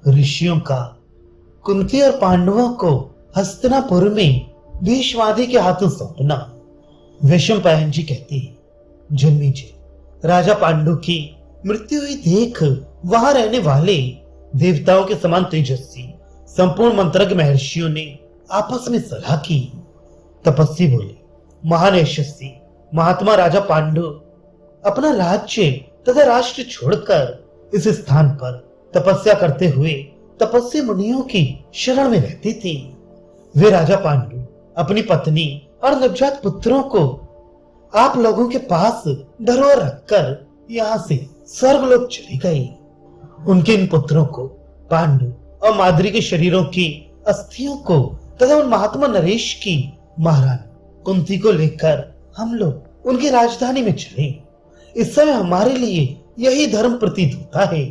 ऋषियों का कुंती और पांडवों को हस्तिनापुर में भीष्मादि के हाथों सौंपना। वैशंपायन जी कहते हैं, जन्मी जी, राजा पांडु की मृत्यु हुई देख वहां रहने वाले देवताओं के समान तेजस्वी संपूर्ण मंत्रज्ञ महर्षियों ने आपस में सलाह की। तपस्वी बोले, महान यशस्वी महात्मा राजा पांडु अपना राज्य तथा राष्ट्र छोड़कर इस स्थान पर तपस्या करते हुए तपस्वी मुनियों की शरण में रहते थे। वे राजा पांडु अपनी पत्नी और नवजात पुत्रों को आप लोगों के पास धरोहर रखकर यहाँ से स्वर्गलोक चले गए। उनके इन पुत्रों को, पांडु और माद्री के शरीरों की अस्थियों को तथा उन महात्मा नरेश की महारानी कुंती को लेकर हम लोग उनकी राजधानी में चले। इस समय हमारे लिए यही धर्म प्रतीत होता है।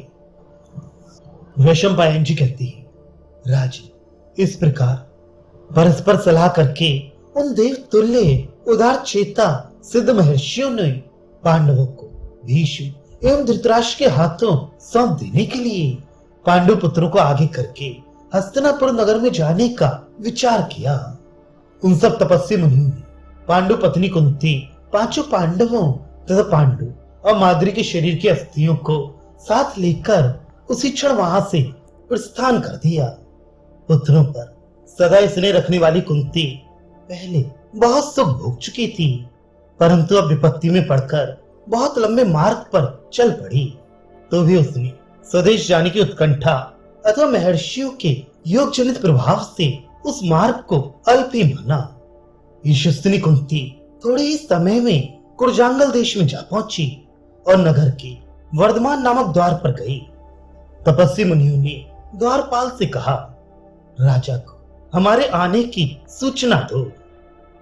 वैशंपायन जी कहती है, राज, इस प्रकार परस्पर सलाह करके उन देव तुल्य उदार चेता सिद्ध महर्षियों ने पांडवों को भीष्म एवं धृतराष्ट्र के हाथों सौंप देने के लिए पांडु पुत्रों को आगे करके हस्तिनापुर नगर में जाने का विचार किया। उन सब तपस्वी मुनियों ने पांडु पत्नी कुंती, पांचों पांडवों तथा पांडु और माद्री के शरीर की अस्थियों को साथ लेकर उसी क्षण वहां से प्रस्थान कर दिया। पुत्रों पर सदा स्नेह रखने वाली कुंती पहले बहुत सुख भोग चुकी थी, परंतु अब विपत्ति में पड़कर बहुत लंबे मार्ग पर चल पड़ी। तो भी उसने स्वदेश जाने की उत्कंठा अथवा महर्षियों के योग जनित प्रभाव से उस मार्ग को अल्प ही माना। यशस्विनी कुंती थोड़े ही समय में कुरजांगल देश में जा पहुंची और नगर के वर्धमान नामक द्वार पर गई। तपस्वी मुनियों ने द्वारपाल से कहा, राजा को हमारे आने की सूचना दो।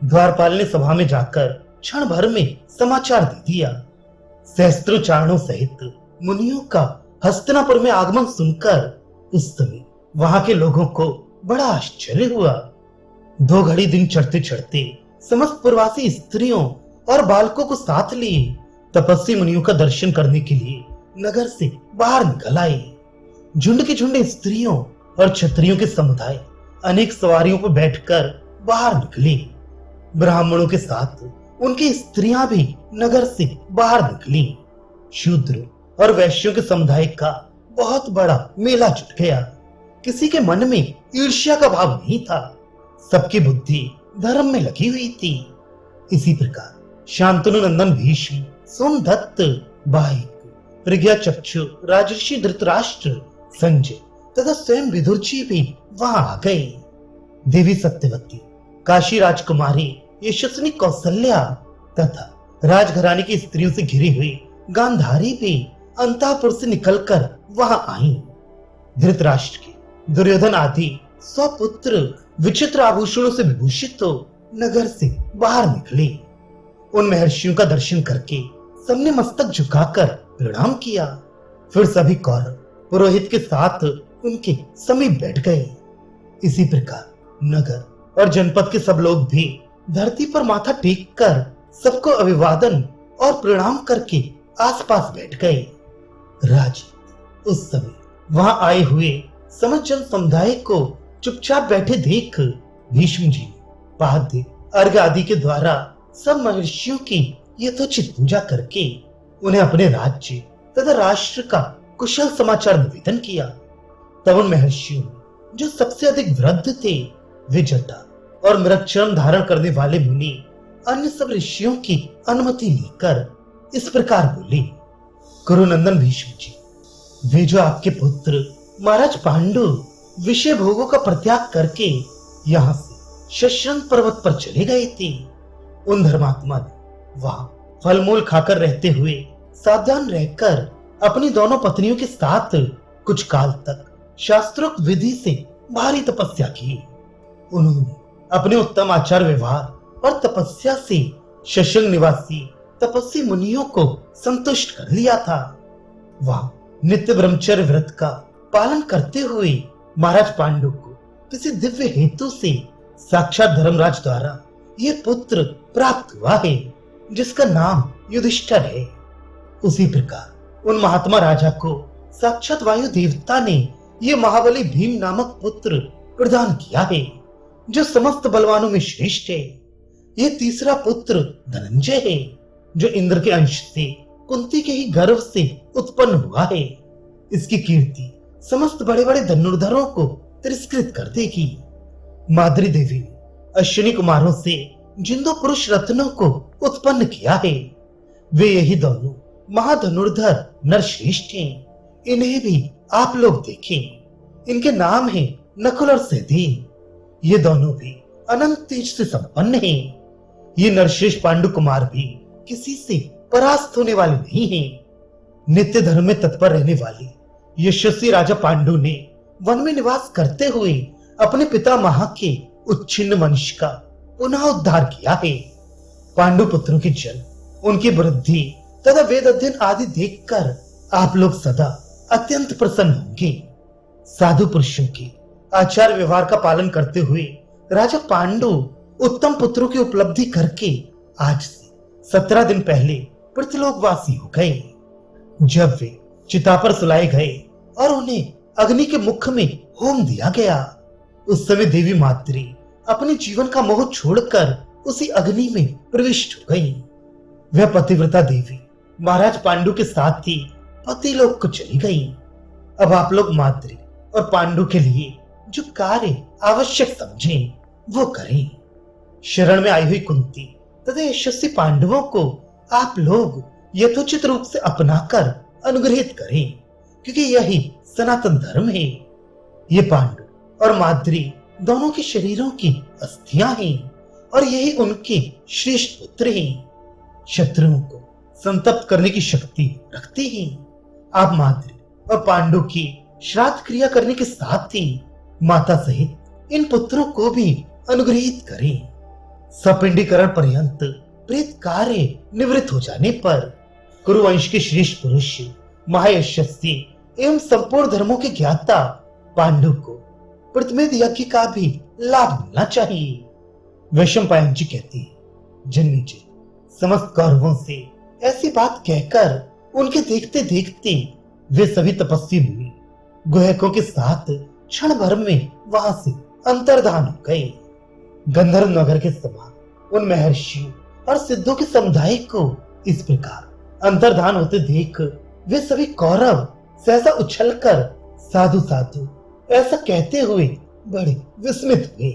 द्वारपाल ने सभा में जाकर क्षण भर में समाचार दे दिया। सहस्त्रोच्चारणों सहित मुनियों का हस्तिनापुर में आगमन सुनकर उस समय वहां के लोगों को बड़ा आश्चर्य हुआ। 2 घड़ी दिन चढ़ते चढ़ते समस्त प्रवासी स्त्रियों और बालकों को साथ लिए तपस्वी मुनियों का दर्शन करने के लिए नगर से बाहर निकल आए। झुंड के झुंड स्त्रियों और क्षत्रियों के समुदाय अनेक सवारियों पर बैठकर बाहर निकले। ब्राह्मणों के साथ उनकी स्त्रियां भी नगर से बाहर निकली। शूद्र और वैश्यों के समुदाय का बहुत बड़ा मेला जुट गया। किसी के मन में ईर्ष्या का भाव नहीं था, सबकी बुद्धि धर्म में लगी हुई थी। इसी प्रकार शांतनु नंदन भीष्म, सोमदत्त, बाहिक, प्रज्ञा चक्षु, राजर्षि धृतराष्ट्र, संजय तथा स्वयं विदुर जी भी वहां आ गए। देवी सत्यवती, काशी राजकुमारी यशस्विनी कौसल्या तथा राजघराने की स्त्रियों से घिरी हुई गांधारी भी अंतःपुर से निकलकर वहां आई। धृतराष्ट्र के दुर्योधन आदि स्वपुत्र विचित्र आभूषणों से विभूषित तो नगर से बाहर निकले। उन महर्षियों का दर्शन करके सबने मस्तक झुकाकर प्रणाम किया। फिर सभी कौरव पुरोहित के साथ उनके समीप बैठ गए। इसी प्रकार नगर और जनपद के सब लोग भी धरती पर माथा टेक कर सबको अभिवादन और प्रणाम करके आसपास बैठ गए। राज, उस समय वहां आए हुए समस्त जन समुदाय को चुपचाप बैठे देख भीष्म जी पाद्य अर्घ्य आदि के द्वारा सब महर्षियों की यथोचित पूजा करके उन्हें अपने राज्य तथा राष्ट्र का कुशल समाचार निवेदन किया। तब उन महर्षियों में जो सबसे अधिक वृद्ध थे, वे जटा और मृगचर्म धारण करने वाले मुनि अन्य सब ऋषियों की अनुमति लेकर इस प्रकार बोले, कुरुनंदन भीष्म जी, वे जो आपके पुत्र महाराज पांडु विषय भोगों का परित्याग करके यहाँ से शस्त्रंग पर्वत पर चले गए थे, उन धर्मात्मा ने वहां फल मूल खाकर रहते हुए सावधान रहकर अपनी दोनों पत्नियों के साथ कुछ काल तक शास्त्रोक्त विधि से भारी तपस्या की। उन्होंने अपने उत्तम आचार व्यवहार और तपस्या से शशंग निवासी तपस्वी मुनियों को संतुष्ट कर लिया था। वह नित्य ब्रह्मचर्य व्रत का पालन करते हुए महाराज पांडु को किसी दिव्य हेतु से साक्षात धर्मराज द्वारा यह पुत्र प्राप्त हुआ है, जिसका नाम युधिष्ठिर है। उसी प्रकार उन महात्मा राजा को साक्षात वायु देवता ने ये महाबली भीम नामक पुत्र प्रदान किया है, जो समस्त बलवानों में श्रेष्ठ है। ये तीसरा पुत्र धनंजय है, जो इंद्र के अंश से कुंती के ही गर्भ से उत्पन्न हुआ है। इसकी कीर्ति समस्त बड़े बड़े धनुर्धरों को तिरस्कृत कर देगी। माद्री देवी ने अश्विनी कुमारों से जिन दो पुरुष रत्नों को उत्पन्न किया है, वे यही दोनों महाधनुर्धर नरश्रेष्ठ हैं। इन्हें भी आप लोग देखें। इनके नाम है नकुल और सहदेव। ये दोनों भी अनंत तेज से संपन्न हैं। ये नरश्रेष्ठ पांडु कुमार भी किसी से परास्त होने वाले नहीं हैं। नित्य धर्म में तत्पर रहने वाले यशस्वी राजा पांडु ने वन में निवास करते हुए अपने पितामह के उच्छिन्न वंश का पुनः उद्धार किया है। पांडु पुत्रों की जन्म, उनकी वृद्धि तथा वेद अध्ययन आदि देखकर आप लोग सदा अत्यंत प्रसन्न होंगे। साधु पुरुषों के आचार व्यवहार का पालन करते हुए राजा पांडु उत्तम पुत्रों की उपलब्धि करके आज से 17 दिन पहले पृथ्वीलोकवासी हो गए। जब वे चिता पर सुलाए गए और उन्हें अग्नि के मुख में होम दिया गया, उस समय देवी माद्री अपने जीवन का मोह छोड़कर उसी अग्नि में प्रविष्ट हो गई। वह पतिव्रता देवी महाराज पांडु के साथ ही पतिलोक को चली गई। अब आप लोग माद्री और पांडु के लिए जो कार्य आवश्यक समझें वो करें। शरण में आई हुई कुंती तथा यशस्वी पांडवों को आप लोग यथोचित रूप से अपनाकर अनुग्रहित करें, क्योंकि यही सनातन धर्म है। ये पांडु और माद्री दोनों के शरीरों की अस्थियां हैं और यही उनके श्रेष्ठ पुत्र हैं। शत्रुओं को संतप्त करने की शक्ति रखते हैं। आप माद्री और पांडु की श्राद्ध क्रिया करने के साथ ही माता सहित इन पुत्रों को भी अनुग्रहित करें। सपिंडीकरण पर्यंत प्रेत कार्य निवृत्त हो जाने पर कुरुवंश के श्रेष्ठ पुरुष महायशस्वी एवं संपूर्ण धर्मों के ज्ञाता पांडु को प्रतिमेद यज्ञ का भी लाभ मिलना चाहिए। वैशंपायन जी कहते हैं, जन्मी जी समस्त कौरवों से ऐसी बात कहकर उनके देखते देखते वे सभी तपस्वी मुनि गुहकों के साथ क्षण भर में वहां से अंतर्धान हो गए। गंधर्व नगर के समान उन महर्षियों और सिद्धों के समुदाय को इस प्रकार अंतर्धान होते देख वे सभी कौरव सहसा उछलकर साधु साधु ऐसा कहते हुए बड़े विस्मित हुए।